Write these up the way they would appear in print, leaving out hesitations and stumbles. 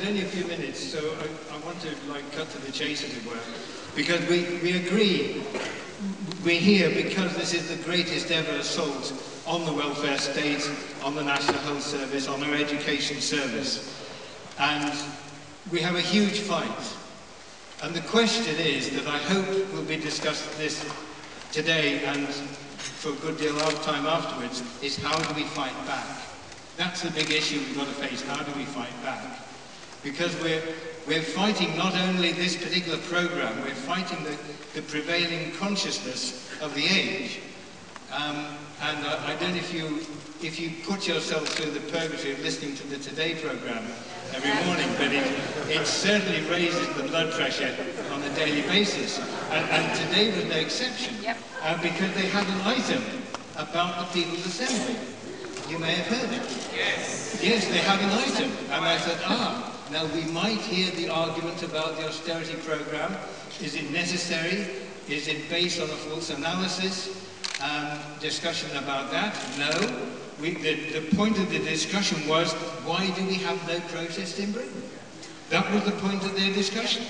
only a few minutes, so I want to cut to the chase, as it were, because we agree. We're here because this is the greatest ever assault on the welfare state, on the National Health Service, on our education service. And we have a huge fight. And the question is that I hope will be discussed this today and for a good deal of time afterwards, is how do we fight back? That's the big issue we've got to face. How do we fight back? Because we're fighting not only this particular program, we're fighting the prevailing consciousness of the age. And I don't know if you put yourself through the purgatory of listening to the Today program every morning, but it certainly raises the blood pressure on a daily basis. And today was no exception, because they had an item about the People's Assembly. You may have heard it. Yes. Yes, they had an item. And I thought, now we might hear the argument about the austerity program. Is it necessary? Is it based on a false analysis? Discussion about that? No. The point of the discussion was, why do we have no protest in Britain? That was the point of their discussion.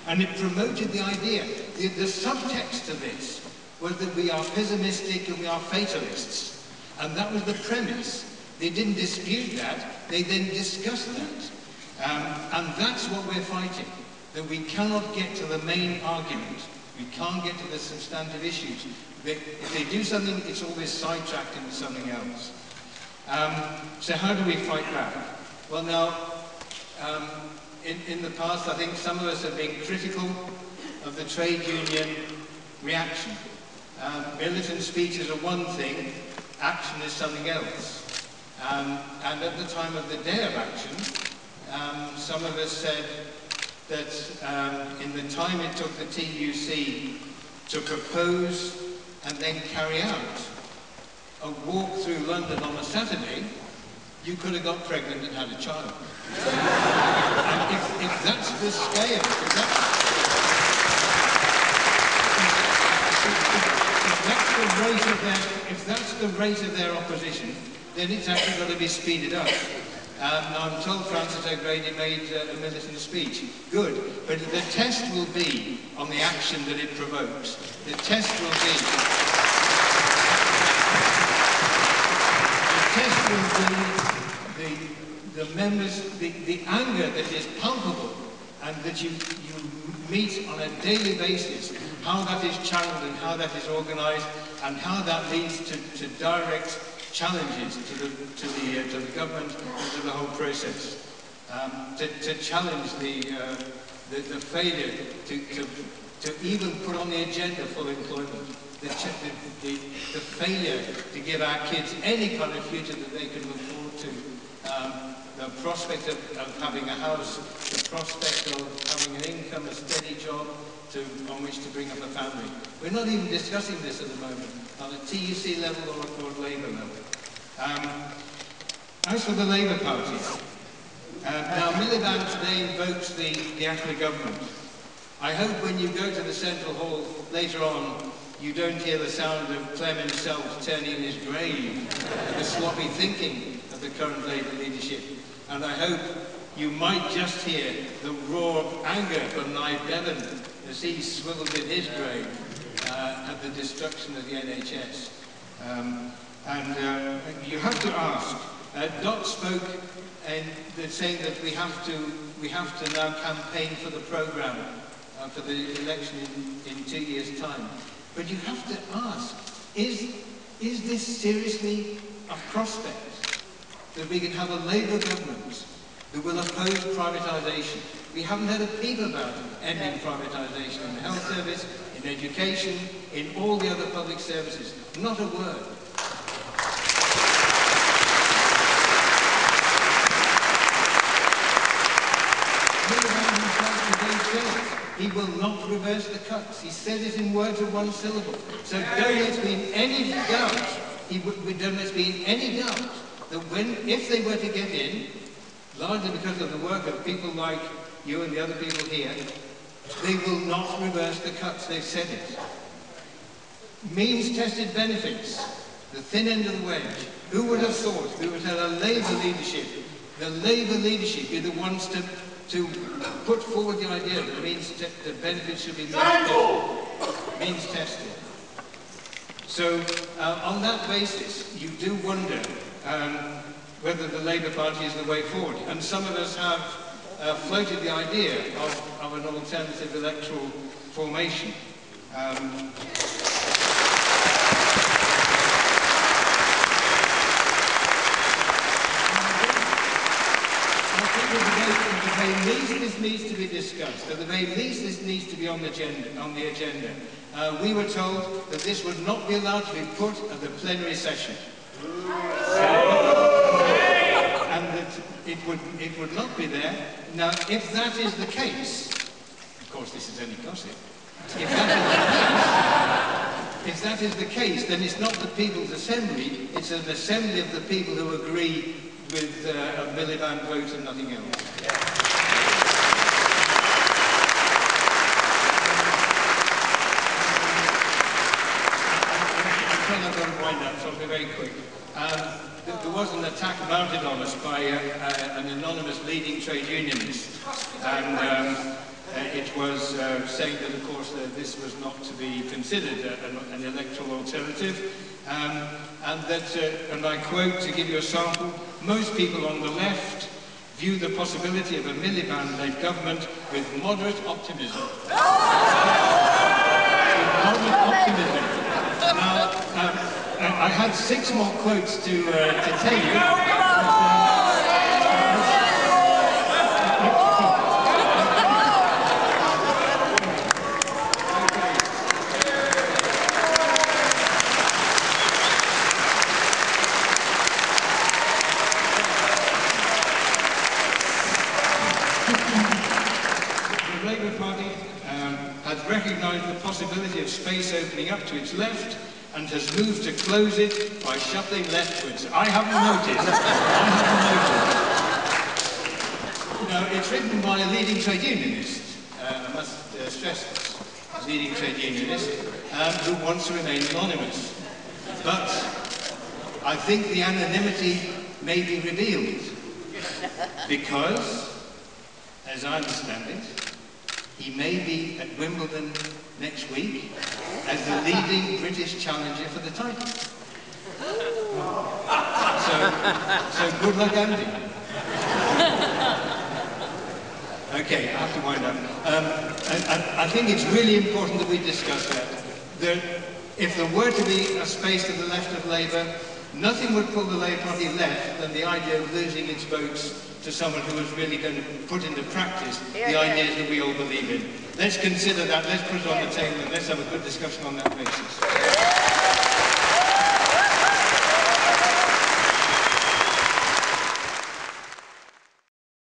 And it promoted the idea. The subtext to this was that we are pessimistic and we are fatalists. And that was the premise. They didn't dispute that, they then discussed that. And that's what we're fighting, that we cannot get to the main argument. We can't get to the substantive issues. If they do something, it's always sidetracked into something else. So how do we fight back? Well now, in the past, I think some of us have been critical of the trade union reaction. Militant speeches are one thing, action is something else. And at the time of the day of action, some of us said that in the time it took the TUC to propose and then carry out a walk through London on a Saturday, you could have got pregnant and had a child. And if that's the scale, if that's the rate of their opposition, then it's actually got to be speeded up. I'm told Francis O'Grady made a militant speech. Good. But the test will be on the action that it provokes. The test will be the members, the anger that is palpable and that you meet on a daily basis, how that is channeled and how that is organised and how that leads to direct challenges to the government and to the whole process. To challenge the failure to even put on the agenda full employment, the failure to give our kids any kind of future that they can look forward to, the prospect of having a house, the prospect of having an income, a steady job on which to bring up a family. We're not even discussing this at the moment on a TUC level or a Labour level. As for the Labour Party, now Miliband today invokes the Act of Government. I hope when you go to the Central Hall later on, you don't hear the sound of Clem himself turning in his grave at the sloppy thinking of the current Labour leadership. And I hope you might just hear the roar of anger from Nye Bevan as he swivels in his grave at the destruction of the NHS. You have to ask. Dot spoke saying that we have to now campaign for the programme for the election in 2 years' time. But you have to ask: is this seriously a prospect that we can have a Labour government that will oppose privatisation? We haven't had a peep about ending privatisation in the health service, in education, in all the other public services. Not a word. He will not reverse the cuts. He said it in words of one syllable. So don't let's be in any doubt. Don't let's be in any doubt that if they were to get in, largely because of the work of people like you and the other people here, they will not reverse the cuts. They've said it. Means-tested benefits, the thin end of the wedge. Who would have thought we would have a Labour leadership, the Labour leadership be the ones to to put forward the idea that the benefits should be means tested. So on that basis, you do wonder whether the Labour Party is the way forward. And some of us have floated the idea of an alternative electoral formation. At the very least, this needs to be discussed. At the very least, this needs to be on the agenda. We were told that this would not be allowed to be put at the plenary session. And that it would not be there. Now, if that is the case, of course this is only gossip, if that is the case, then it's not the People's Assembly, it's an assembly of the people who agree with a Miliband vote and nothing else. I've got to wind up, so I'll be very quick. There was an attack mounted on us by an anonymous leading trade unionist, and it was saying that, of course, this was not to be considered an electoral alternative, and that, and I quote to give you a sample, most people on the left view the possibility of a Miliband-led government with moderate optimism. With moderate optimism. Now, I had 6 more quotes to tell you. The Labour Party has recognised the possibility of space opening up to its left and has moved to close it by shuffling leftwards. I haven't noticed. Now, it's written by a leading trade unionist, I must stress this, a leading trade unionist, who wants to remain anonymous. But I think the anonymity may be revealed, because, as I understand it, he may be at Wimbledon next week as the leading British challenger for the title. So good luck, Andy. Okay, I have to wind up. I think it's really important that we discuss that. If there were to be a space to the left of Labour, nothing would pull the Labour Party left than the idea of losing its votes to someone who is really going to put into practice the ideas that we all believe in. Let's consider that, let's put it on the table, and let's have a good discussion on that basis.